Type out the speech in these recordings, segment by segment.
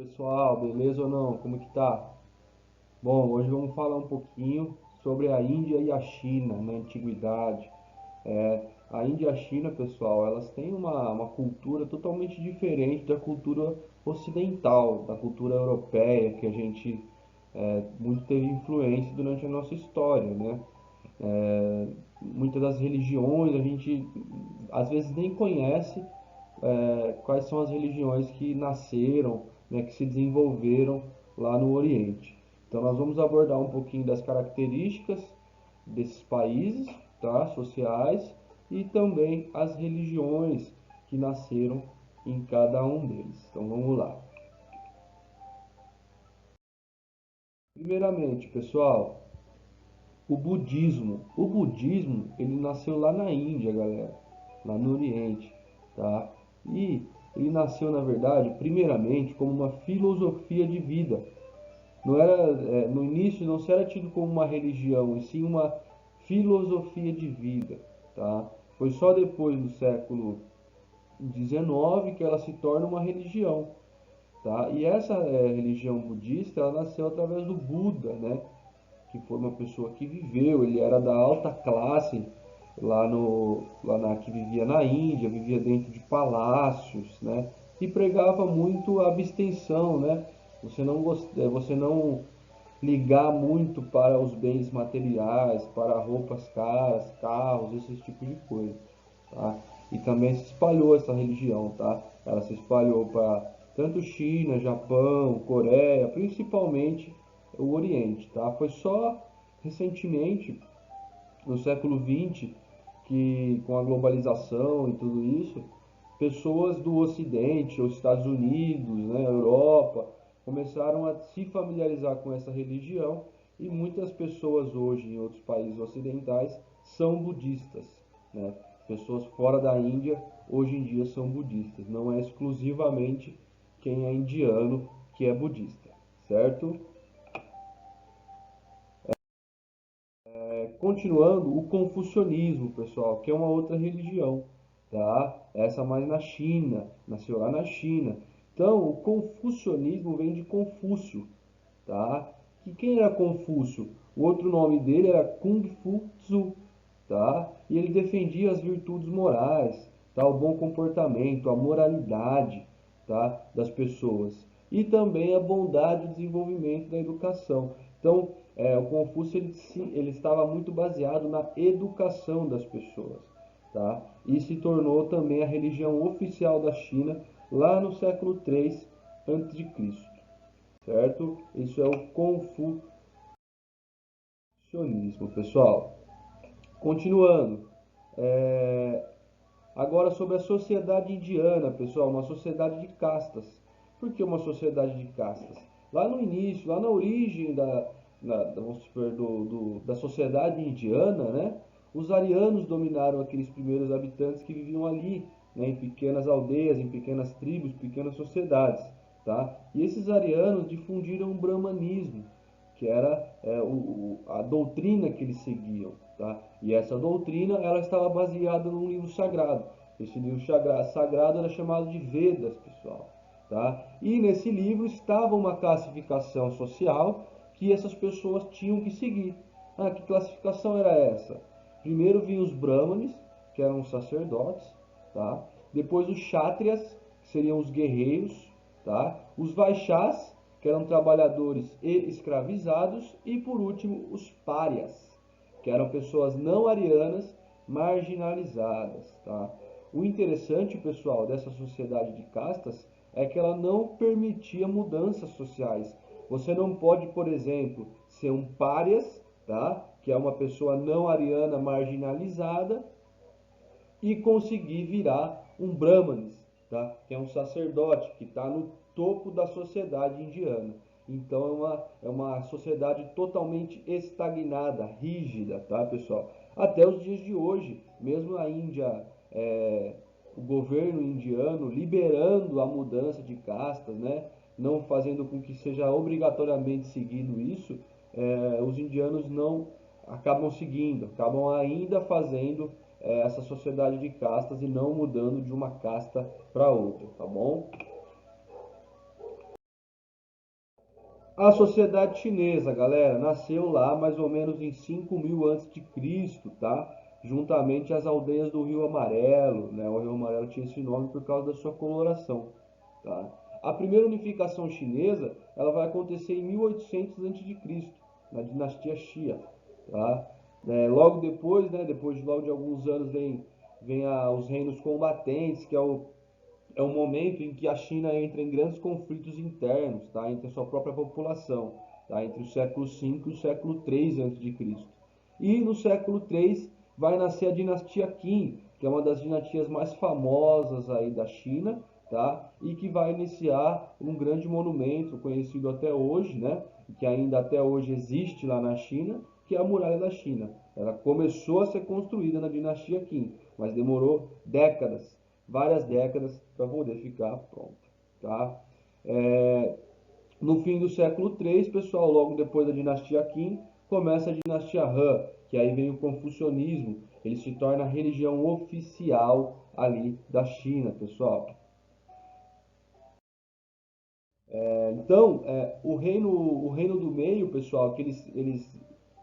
Pessoal, beleza ou não? Como que tá? Bom, hoje vamos falar um pouquinho sobre a Índia e a China na antiguidade. A Índia e a China, pessoal, elas têm uma cultura totalmente diferente da cultura ocidental, da cultura europeia, que a gente muito teve influência durante a nossa história, né? Muitas das religiões a gente às vezes nem conhece quais são as religiões que nasceram, né, que se desenvolveram lá no Oriente. Então nós vamos abordar um pouquinho das características desses países, tá, sociais e também as religiões que nasceram em cada um deles. Então vamos lá. Primeiramente, pessoal, o budismo, ele nasceu lá na Índia, galera, lá no Oriente, tá? E ele nasceu, na verdade, primeiramente como uma filosofia de vida. Não era, no início não se era tido como uma religião, e sim uma filosofia de vida, tá? Foi só depois do século XIX que ela se torna uma religião, tá? E essa religião budista, ela nasceu através do Buda, né? Que foi uma pessoa que viveu, ele era da alta classe que vivia na Índia, vivia dentro de palácios, né? E pregava muito a abstenção, né? Você não ligar muito para os bens materiais, para roupas caras, carros, esse tipo de coisa, tá? E também se espalhou essa religião, tá? Ela se espalhou para tanto China, Japão, Coreia, principalmente o Oriente, tá? Foi só recentemente, no século XX, que com a globalização e tudo isso, pessoas do Ocidente, os Estados Unidos, né, Europa, começaram a se familiarizar com essa religião e muitas pessoas hoje em outros países ocidentais são budistas, né? Pessoas fora da Índia hoje em dia são budistas, não é exclusivamente quem é indiano que é budista, certo? Continuando, o confucionismo, pessoal, que é uma outra religião, tá? Essa mais na China, nasceu lá na China. Então, o confucionismo vem de Confúcio, tá? E quem era Confúcio? O outro nome dele era Kung Fu Tzu, tá? E ele defendia as virtudes morais, tá? O bom comportamento, a moralidade, tá? Das pessoas e também a bondade e o desenvolvimento da educação. Então, o Confúcio ele estava muito baseado na educação das pessoas, tá? E se tornou também a religião oficial da China lá no século 3 antes de Cristo, certo? Isso é o confucionismo, pessoal. Continuando, é, agora sobre a sociedade indiana, pessoal, uma sociedade de castas. Por que uma sociedade de castas? Lá no início, lá na origem vamos supor, da sociedade indiana, né? Os arianos dominaram aqueles primeiros habitantes que viviam ali, né, em pequenas aldeias, em pequenas tribos, pequenas sociedades, tá? E esses arianos difundiram o brahmanismo, que era a doutrina que eles seguiam, tá? E essa doutrina ela estava baseada num livro sagrado. Esse livro sagrado era chamado de Vedas, pessoal, tá? E nesse livro estava uma classificação social que essas pessoas tinham que seguir. Ah, que classificação era essa? Primeiro vinham os brahmanes, que eram os sacerdotes, tá? Depois os kshatriyas, que seriam os guerreiros, tá? Os vaixás, que eram trabalhadores e escravizados, e por último os párias, que eram pessoas não arianas marginalizadas, tá? O interessante, pessoal, dessa sociedade de castas é que ela não permitia mudanças sociais. Você não pode, por exemplo, ser um párias, tá? Que é uma pessoa não ariana marginalizada e conseguir virar um brahmanes, tá? Que é um sacerdote que está no topo da sociedade indiana. Então é uma sociedade totalmente estagnada, rígida, tá, pessoal? Até os dias de hoje, mesmo a Índia, o governo indiano liberando a mudança de castas, né? Não fazendo com que seja obrigatoriamente seguido isso, os indianos não acabam seguindo, acabam ainda fazendo essa sociedade de castas e não mudando de uma casta para outra, tá bom? A sociedade chinesa, galera, nasceu lá mais ou menos em 5000 antes de Cristo, tá? Juntamente às aldeias do Rio Amarelo, né? O Rio Amarelo tinha esse nome por causa da sua coloração, tá? A primeira unificação chinesa, ela vai acontecer em 1800 antes de Cristo, na dinastia Xia, tá? Logo depois, né? Logo de alguns anos os reinos combatentes, que é o momento em que a China entra em grandes conflitos internos, tá? Entre a sua própria população, tá? Entre o século V e o século III a.C. E no século III vai nascer a dinastia Qin, que é uma das dinastias mais famosas aí da China, tá? E que vai iniciar um grande monumento conhecido até hoje, né? Que ainda até hoje existe lá na China, que é a Muralha da China. Ela começou a ser construída na dinastia Qin, mas demorou décadas, várias décadas, para poder ficar pronta, tá? É, no fim do século III, pessoal, logo depois da dinastia Qin, começa a dinastia Han, que aí vem o confucionismo, ele se torna a religião oficial ali da China, pessoal. Então, o reino do meio, pessoal, que eles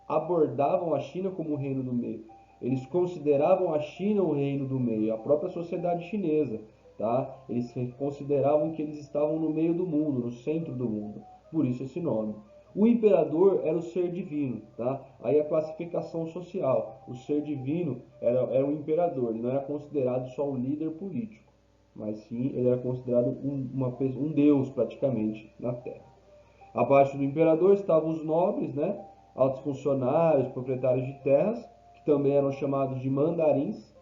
abordavam a China como o reino do meio. Eles consideravam a China o reino do meio, a própria sociedade chinesa, tá? Eles consideravam que eles estavam no meio do mundo, no centro do mundo. Por isso esse nome. O imperador era o ser divino, tá? Aí a classificação social. O ser divino era o imperador, ele não era considerado só o líder político, mas sim ele era considerado um deus praticamente na Terra. Abaixo do imperador estavam os nobres, né? Altos funcionários, proprietários de terras, que também eram chamados de mandarins.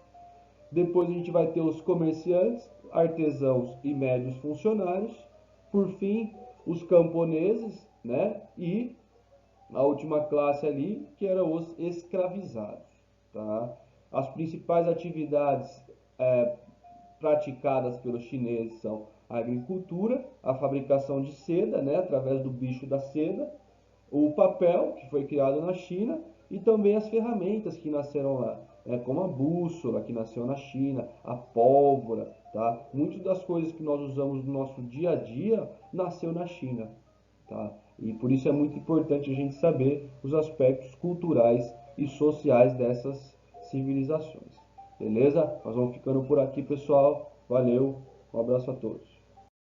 Depois a gente vai ter os comerciantes, artesãos e médios funcionários. Por fim, os camponeses, né? E a última classe ali, que eram os escravizados, tá? As principais atividades é, praticadas pelos chineses são a agricultura, a fabricação de seda, né, através do bicho da seda, o papel, que foi criado na China, e também as ferramentas que nasceram lá, né, como a bússola, que nasceu na China, a pólvora, tá? Muitas das coisas que nós usamos no nosso dia a dia nasceu na China, tá? E por isso é muito importante a gente saber os aspectos culturais e sociais dessas civilizações. Beleza? Nós vamos ficando por aqui, pessoal. Valeu, um abraço a todos.